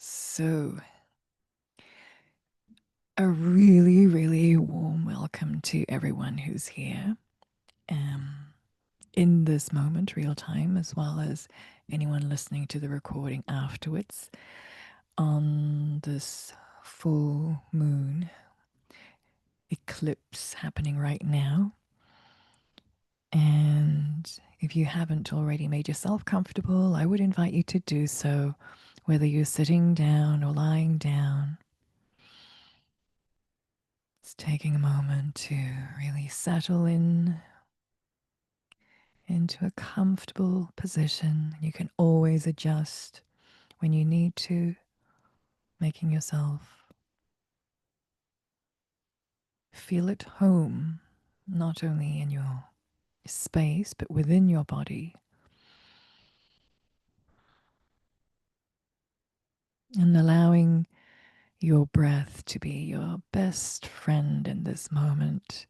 So, a really, really warm welcome to everyone who's here um, in this moment, real time, as well as anyone listening to the recording afterwards on this full moon eclipse happening right now. And if you haven't already made yourself comfortable, I would invite you to do so, whether you're sitting down or lying down. It's taking a moment to really settle in into a comfortable position. You can always adjust when you need to, making yourself feel at home, not only in your space, but within your body. And allowing your breath to be your best friend in this moment,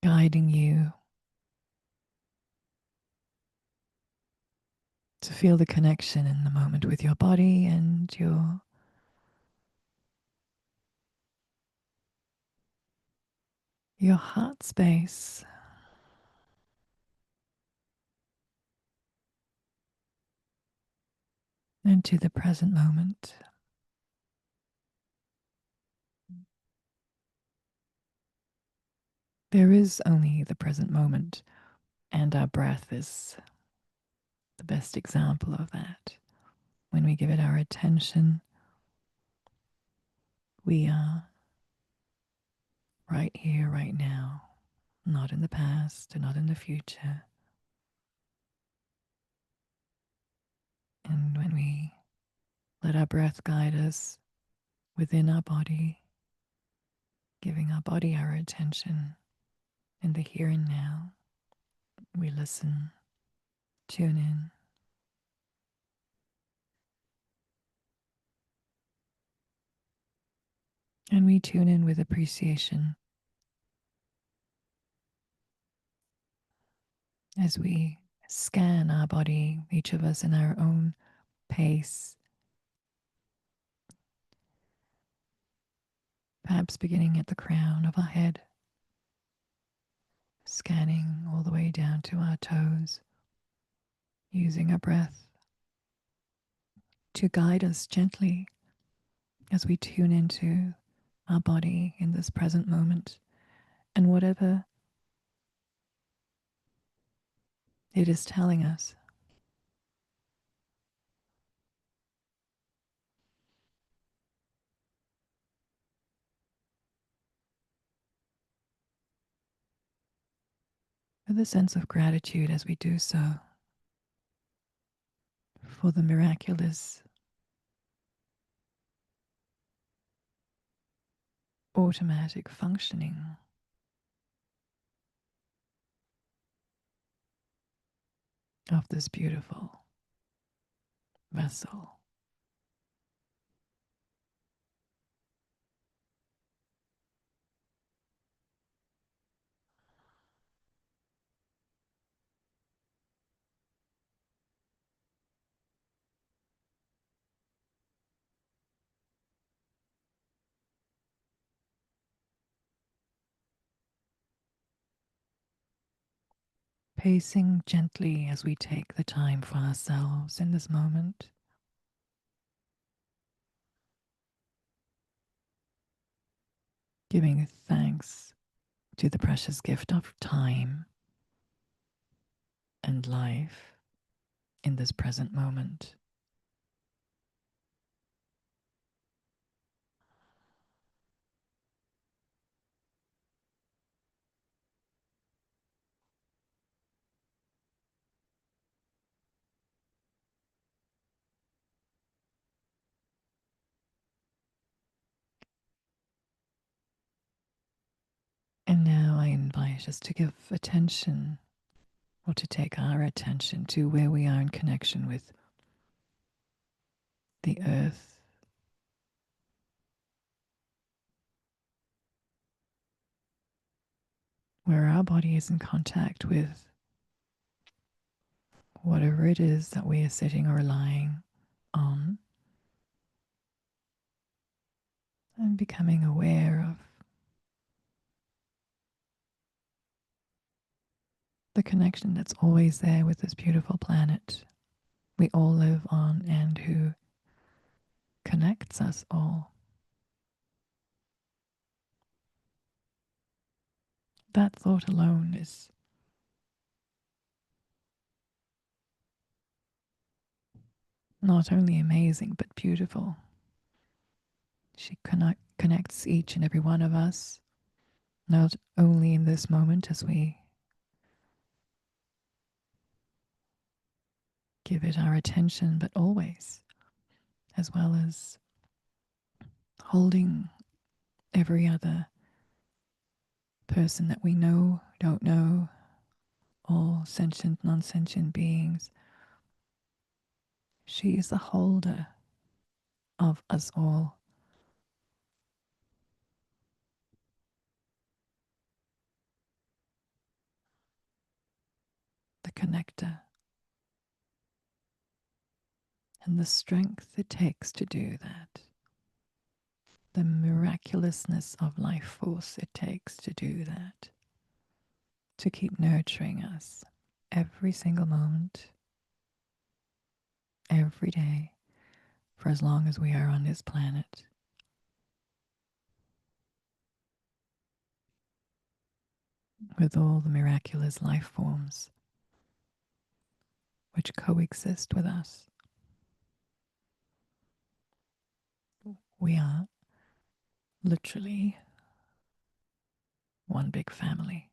guiding you to feel the connection in the moment with your body and your heart space. And to the present moment. There is only the present moment, and our breath is the best example of that. When we give it our attention, we are right here, right now, not in the past and not in the future. And when we let our breath guide us within our body, giving our body our attention in the here and now, we listen, tune in, and we tune in with appreciation as we scan our body, each of us in our own pace, perhaps beginning at the crown of our head, scanning all the way down to our toes, using our breath to guide us gently as we tune into our body in this present moment and whatever it is telling us. With a sense of gratitude as we do so for the miraculous automatic functioning of this beautiful vessel. Pacing gently as we take the time for ourselves in this moment, giving thanks to the precious gift of time and life in this present moment. And now I invite us to give attention or to take our attention to where we are in connection with the earth, where our body is in contact with whatever it is that we are sitting or lying on, and becoming aware of the connection that's always there with this beautiful planet we all live on and who connects us all. That thought alone is not only amazing but beautiful. She connects each and every one of us, not only in this moment as we give it our attention, but always, as well as holding every other person that we know, don't know, all sentient, non sentient beings. She is the holder of us all. The connector, and the strength it takes to do that, the miraculousness of life force it takes to do that, to keep nurturing us every single moment, every day, for as long as we are on this planet, with all the miraculous life forms which coexist with us. We are literally one big family.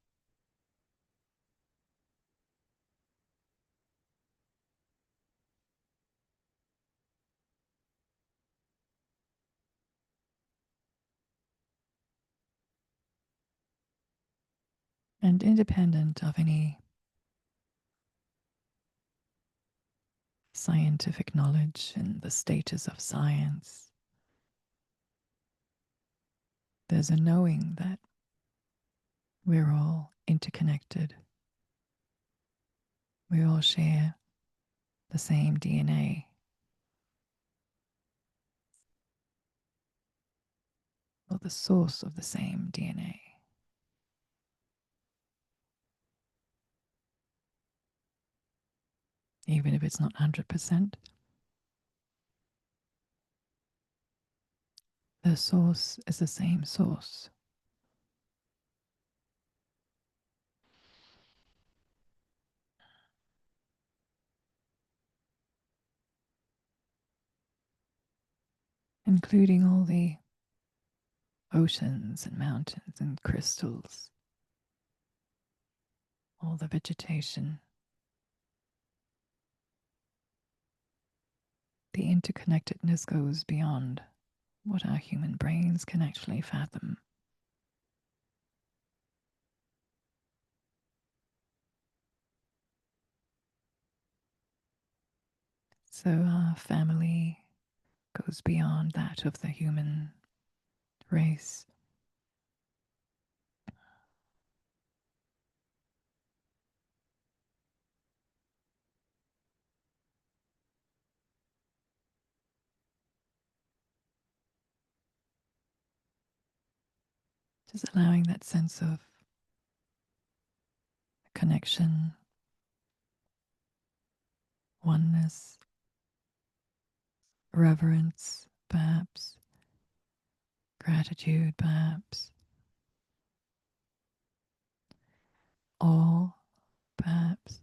And independent of any scientific knowledge and the status of science, there's a knowing that we're all interconnected. We all share the same DNA, or the source of the same DNA. Even if it's not 100%, the source is the same source. Including all the oceans and mountains and crystals, all the vegetation. The interconnectedness goes beyond what our human brains can actually fathom. So our family goes beyond that of the human race. Just allowing that sense of connection, oneness, reverence, perhaps, gratitude, perhaps, awe, perhaps,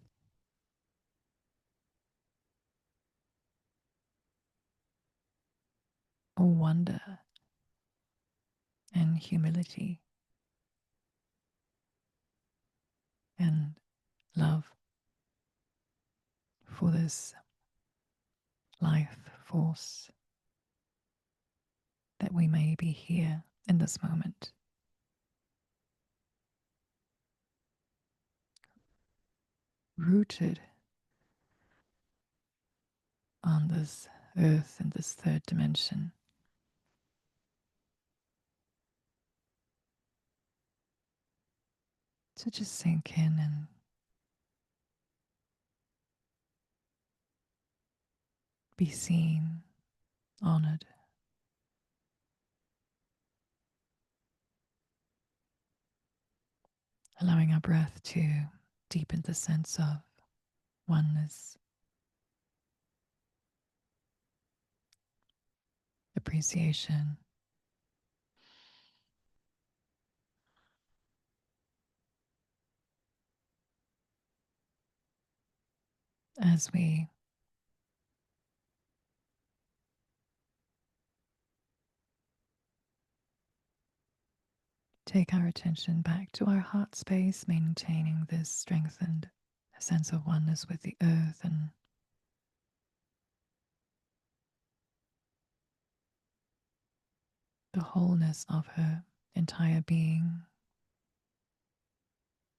or wonder and humility and love for this life force that we may be here in this moment, rooted on this earth in this third dimension. So just sink in and be seen, honored, allowing our breath to deepen the sense of oneness, appreciation, as we take our attention back to our heart space, maintaining this strengthened sense of oneness with the earth and the wholeness of her entire being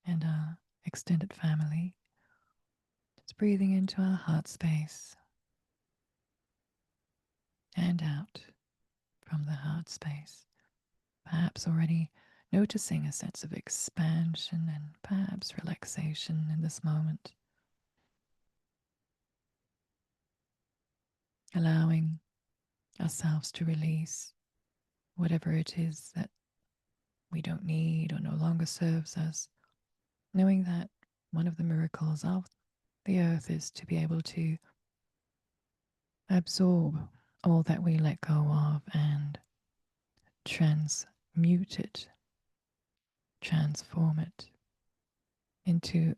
and our extended family. Just breathing into our heart space and out from the heart space. Perhaps already noticing a sense of expansion and perhaps relaxation in this moment. Allowing ourselves to release whatever it is that we don't need or no longer serves us. Knowing that one of the miracles of the earth is to be able to absorb all that we let go of and transmute it, transform it into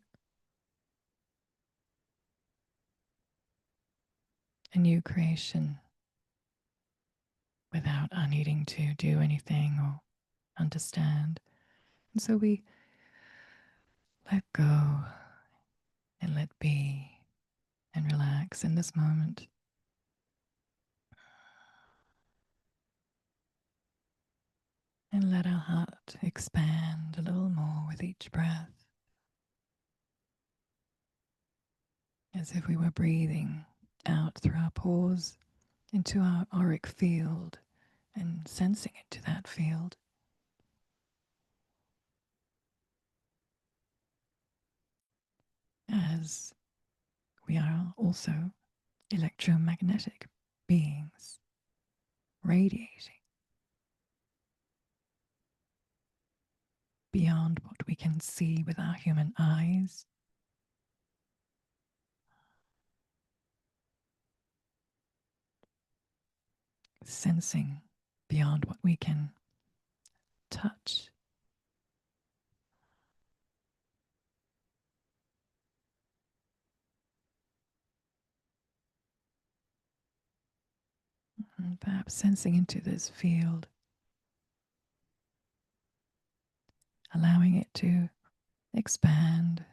a new creation without our needing to do anything or understand. And so we let go and let be and relax in this moment. And let our heart expand a little more with each breath, as if we were breathing out through our pores into our auric field and sensing into that field. As we are also electromagnetic beings radiating beyond what we can see with our human eyes. Sensing beyond what we can touch. And perhaps sensing into this field, allowing it to expand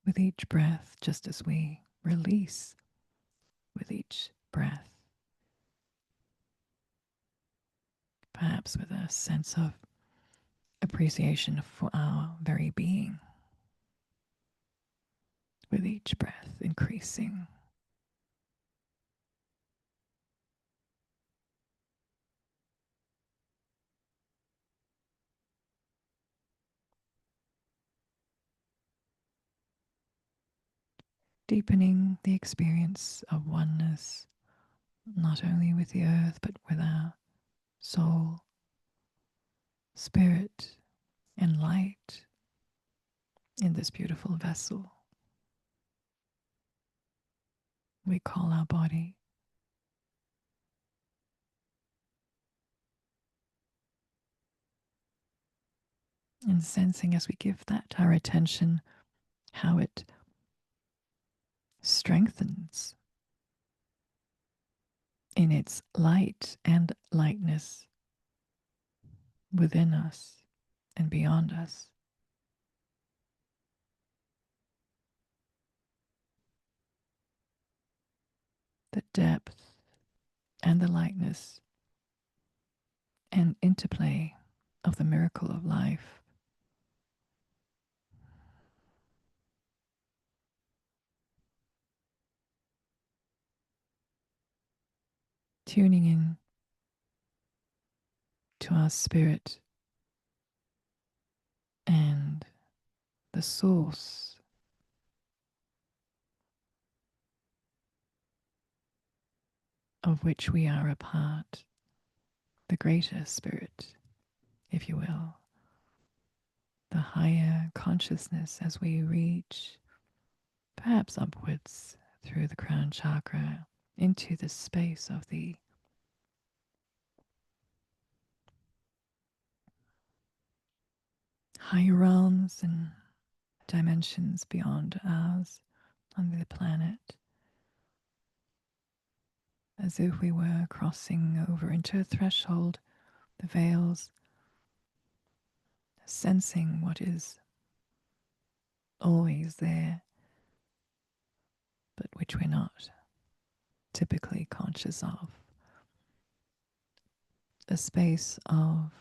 with each breath, just as we release with each breath. Perhaps with a sense of appreciation for our very being, with each breath increasing. Deepening the experience of oneness, not only with the earth, but with our soul, spirit, and light in this beautiful vessel we call our body. And sensing as we give that our attention, how it strengthens in its light and lightness within us and beyond us. The depth and the lightness and interplay of the miracle of life. Tuning in to our spirit and the source of which we are a part, the greater spirit, if you will, the higher consciousness as we reach perhaps upwards through the crown chakra into the space of the higher realms and dimensions beyond ours on the planet, as if we were crossing over into a threshold, the veils, sensing what is always there, but which we're not typically conscious of. A space of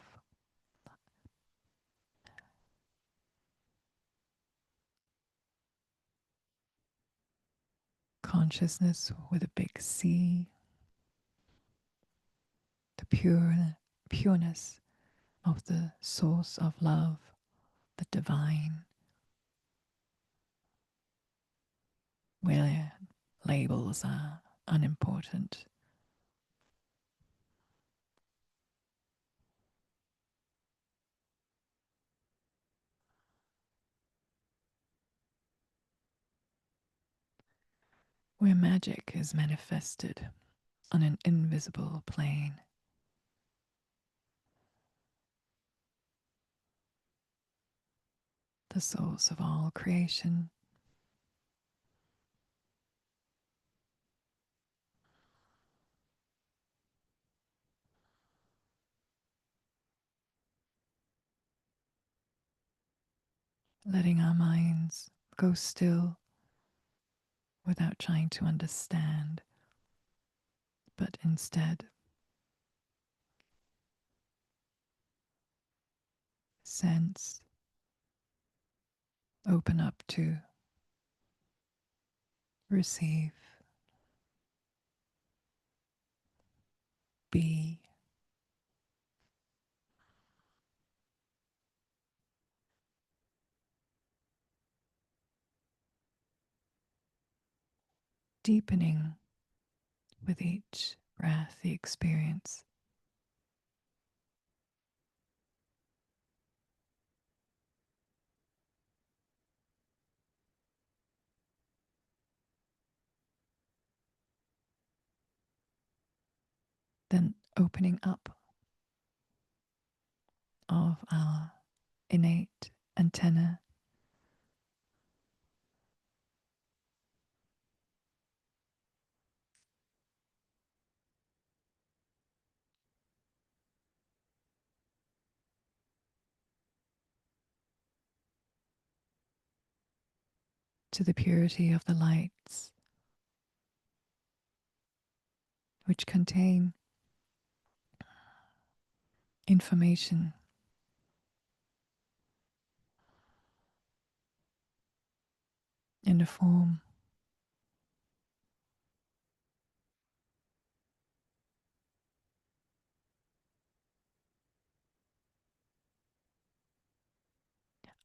consciousness with a big C, the pureness of the source of love, the divine, where labels are unimportant. Where magic is manifested on an invisible plane. The source of all creation. Letting our minds go still without trying to understand, but instead sense, open up to receive, be, deepening with each breath the experience. Then opening up of our innate antenna to the purity of the lights, which contain information in the form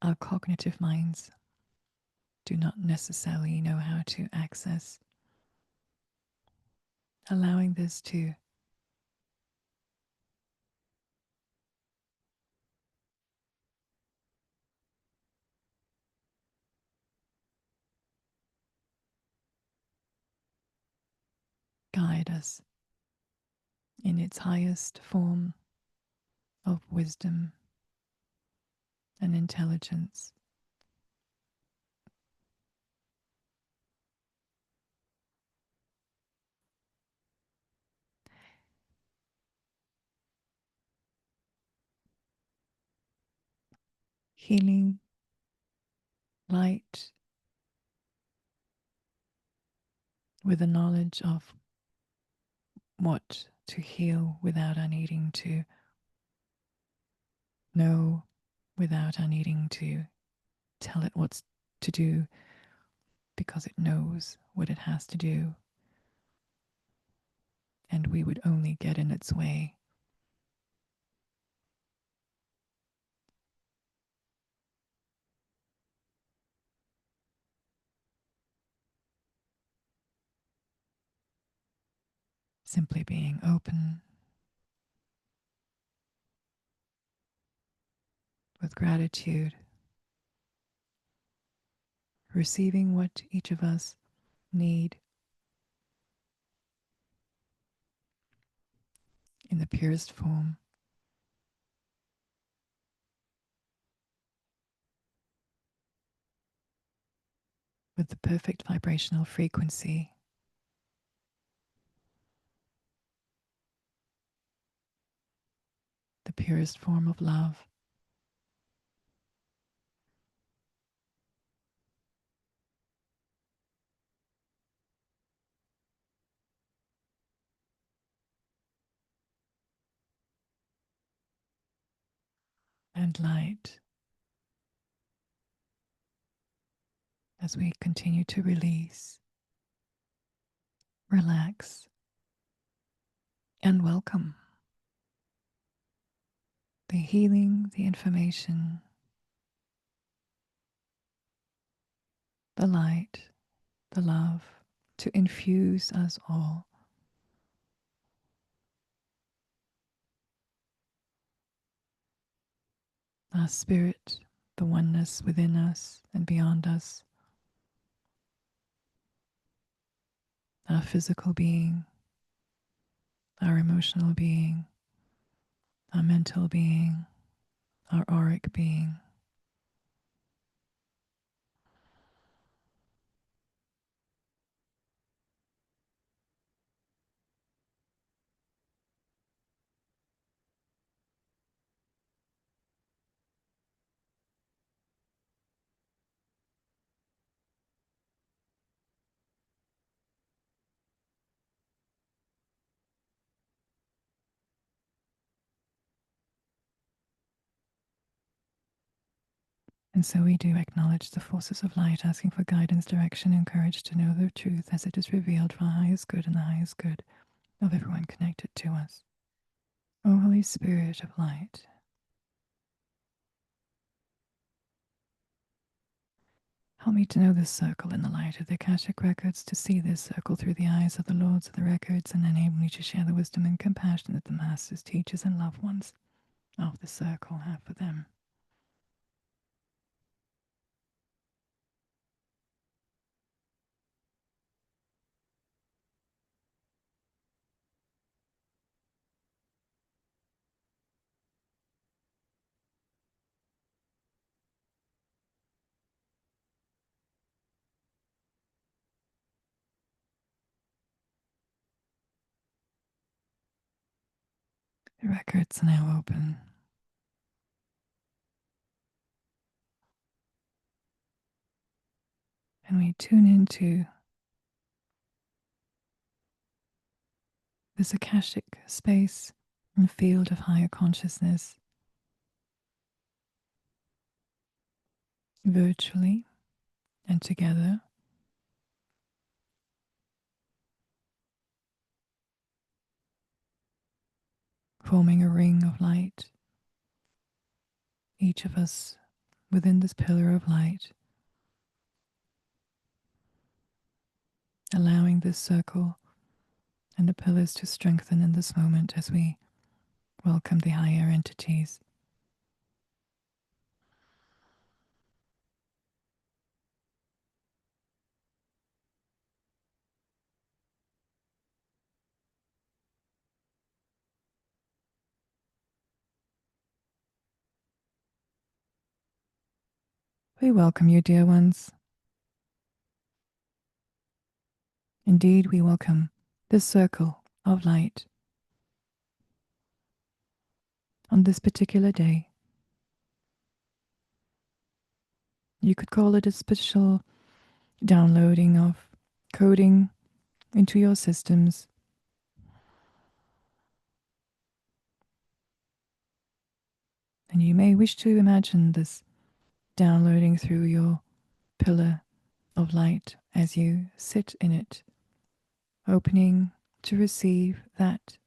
our cognitive minds do not necessarily know how to access, allowing this to guide us in its highest form of wisdom and intelligence. Healing light with the knowledge of what to heal without our needing to know, without our needing to tell it what's to do, because it knows what it has to do, and we would only get in its way. simply being open with gratitude, receiving what each of us need in the purest form, with the perfect vibrational frequency, the purest form of love. And light as we continue to release, relax, and welcome the healing, the information, the light, the love to infuse us all. Our spirit, the oneness within us and beyond us, our physical being, our emotional being, our mental being, our auric being. And so we do acknowledge the forces of light, asking for guidance, direction, and courage to know the truth as it is revealed for our highest good and the highest good of everyone connected to us. O Holy Spirit of light, help me to know this circle in the light of the Akashic Records, to see this circle through the eyes of the Lords of the Records, and enable me to share the wisdom and compassion that the Masters, teachers, and loved ones of the circle have for them. The records are now open. And we tune into this Akashic space and field of higher consciousness, virtually and together, forming a ring of light, each of us within this pillar of light, allowing this circle and the pillars to strengthen in this moment as we welcome the higher entities. We welcome you, dear ones. Indeed, we welcome this circle of light on this particular day. You could call it a special downloading of coding into your systems. And you may wish to imagine this downloading through your pillar of light as you sit in it, opening to receive that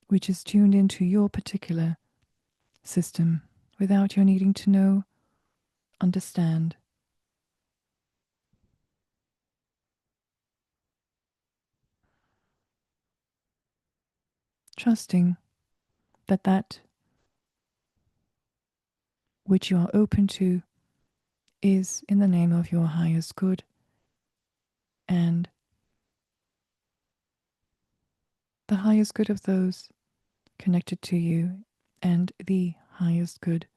which is tuned into your particular system without your needing to know, understand. trusting that that which you are open to is in the name of your highest good and the highest good of those connected to you and the highest good.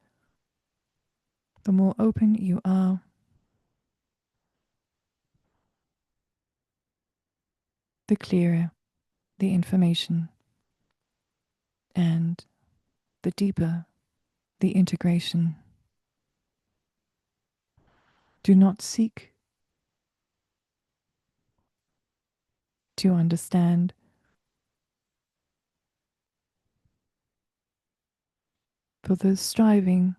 The more open you are, the clearer the information and the deeper the integration. Do not seek to understand, for the striving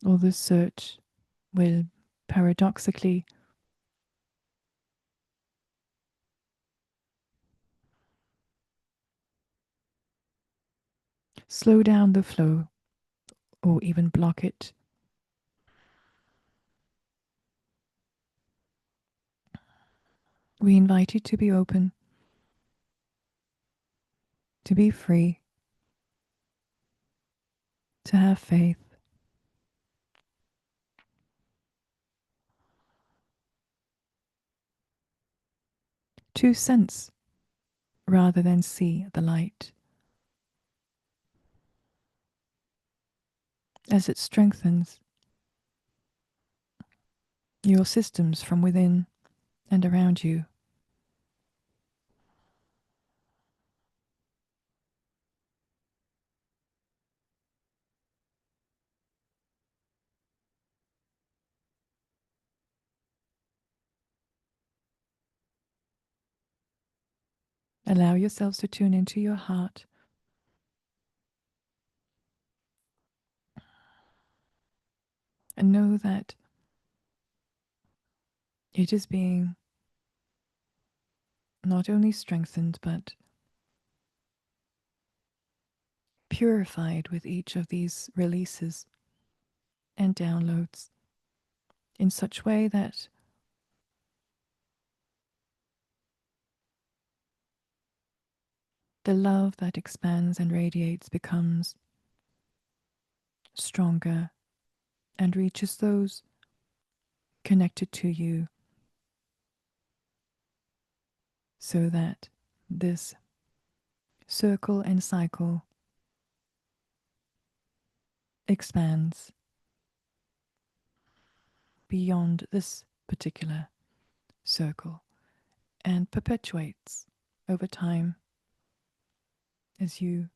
or the search will paradoxically slow down the flow or even block it. We invite you to be open, to be free, to have faith, to sense rather than see the light as it strengthens your systems from within and around you. Allow yourselves to tune into your heart and know that it is being not only strengthened but purified with each of these releases and downloads in such way that the love that expands and radiates becomes stronger and reaches those connected to you so that this circle and cycle expands beyond this particular circle and perpetuates over time as you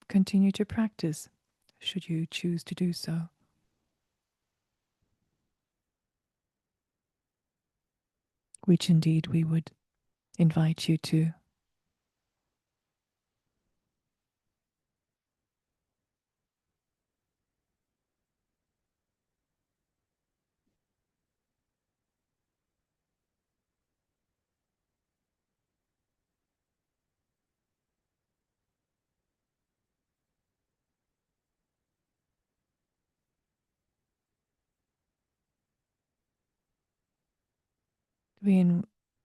continue to practice, should you choose to do so. Which indeed we would invite you to. We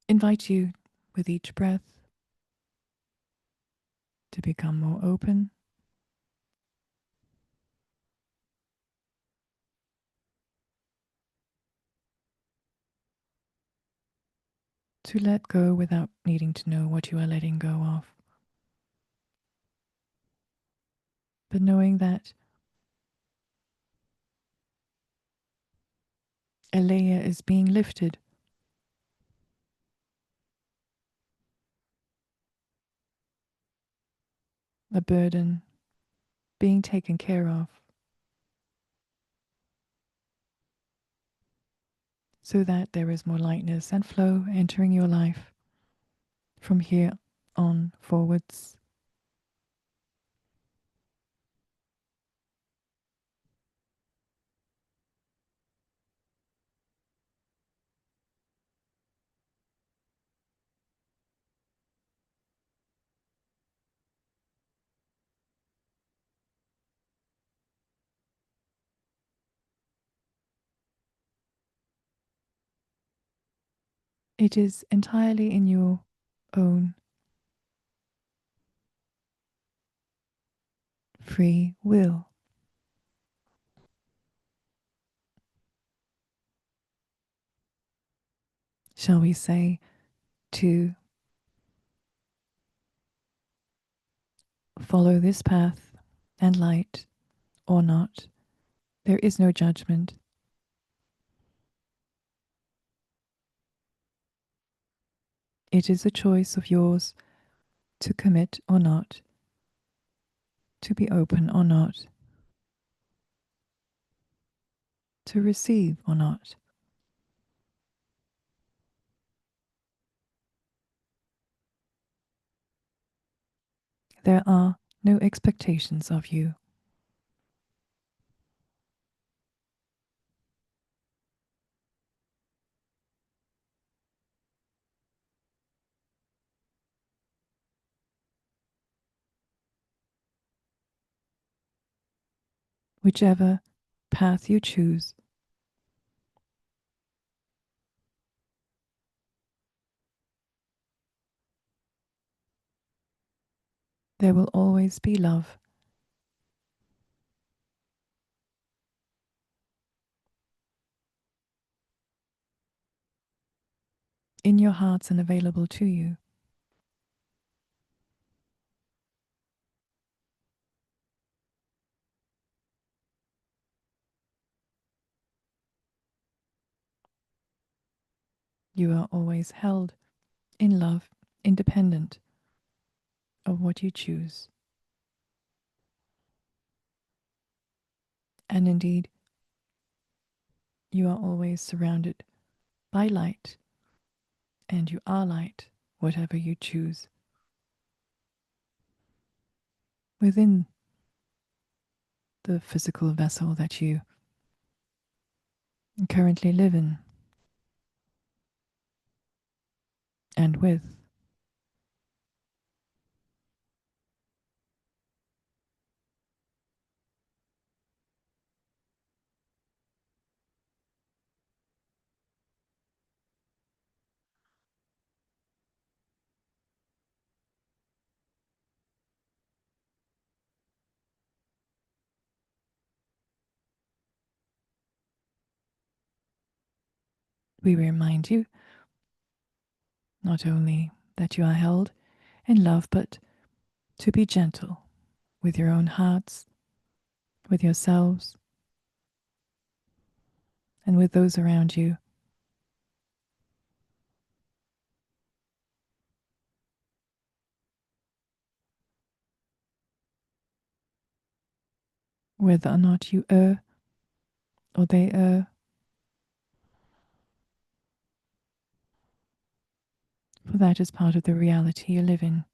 invite you with each breath to become more open, to let go without needing to know what you are letting go of, but knowing that a layer is being lifted, a burden being taken care of, so that there is more lightness and flow entering your life from here on forwards. It is entirely in your own free will. Shall we say, to follow this path and light or not. There is no judgment. It is a choice of yours to commit or not, to be open or not, to receive or not. There are no expectations of you. Whichever path you choose, there will always be love. In your hearts and available to you. You are always held in love, independent of what you choose. And indeed, you are always surrounded by light, and you are light, whatever you choose, within the physical vessel that you currently live in and with. We remind you not only that you are held in love, but to be gentle with your own hearts, with yourselves, and with those around you. Whether or not you err or they err, for that is part of the reality you live in.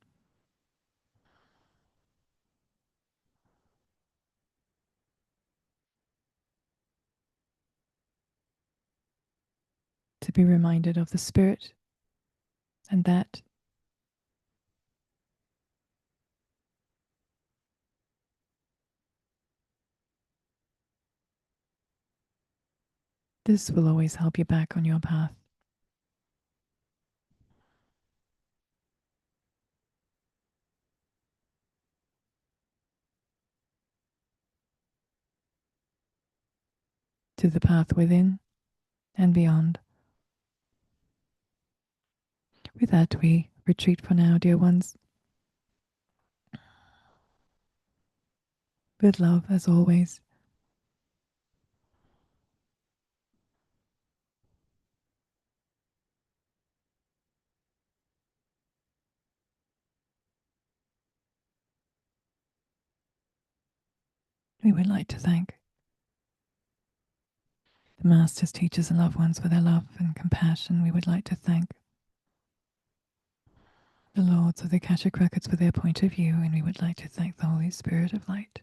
To be reminded of the Spirit and that this will always help you back on your path. To the path within and beyond. With that, we retreat for now, dear ones. With love, as always. We would like to thank the masters, teachers, and loved ones for their love and compassion. We would like to thank the Lords of the Akashic Records for their point of view, and we would like to thank the Holy Spirit of Light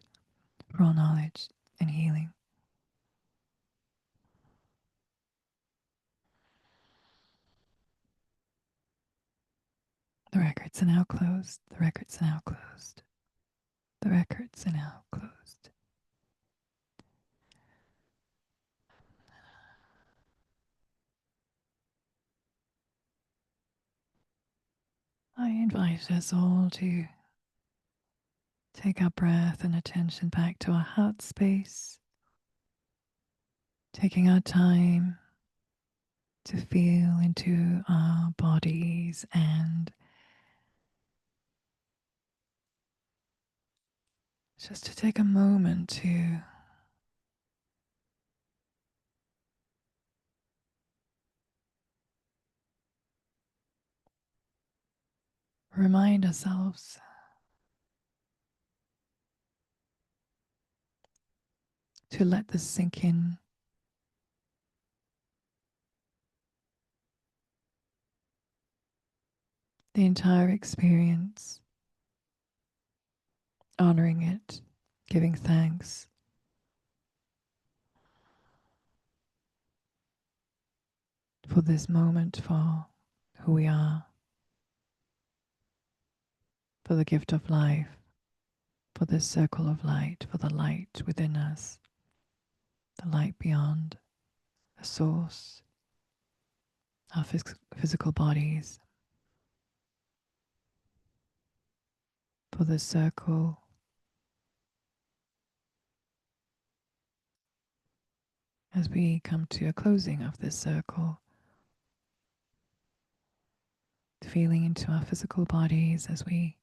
for all knowledge and healing. The records are now closed. The records are now closed. The records are now closed. I invite us all to take our breath and attention back to our heart space, taking our time to feel into our bodies and just to take a moment to remind ourselves to let this sink in. The entire experience, honoring it, giving thanks for this moment, for who we are, for the gift of life, for this circle of light, for the light within us, the light beyond, the source, our physical bodies, for this circle as we come to a closing of this circle, feeling into our physical bodies as we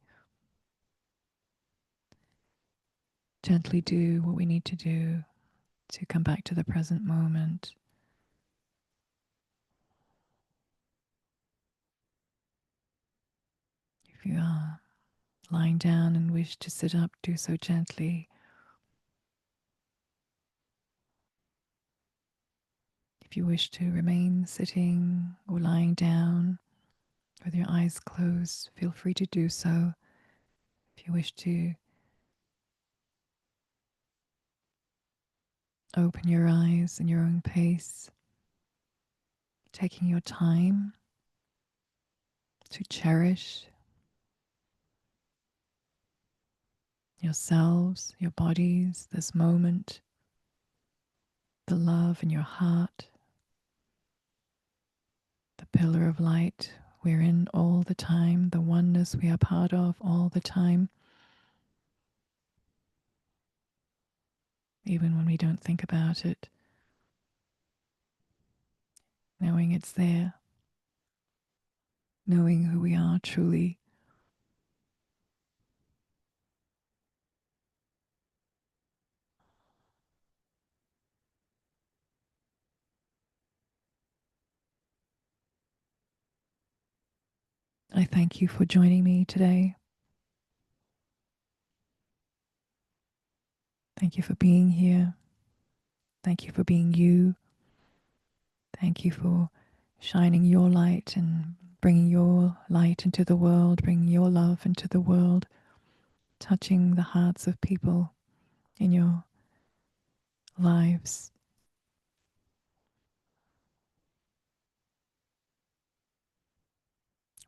gently do what we need to do to come back to the present moment. If you are lying down and wish to sit up, do so gently. If you wish to remain sitting or lying down with your eyes closed, feel free to do so. If you wish to open your eyes in your own pace, taking your time to cherish yourselves, your bodies, this moment, the love in your heart, the pillar of light we're in all the time, the oneness we are part of all the time, even when we don't think about it, knowing it's there, knowing who we are truly. I thank you for joining me today. Thank you for being here. Thank you for being you. Thank you for shining your light and bringing your light into the world, bringing your love into the world, touching the hearts of people in your lives.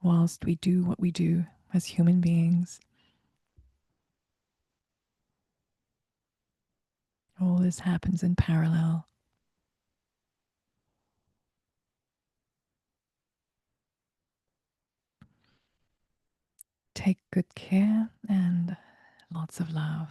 Whilst we do what we do as human beings, all this happens in parallel. Take good care and lots of love.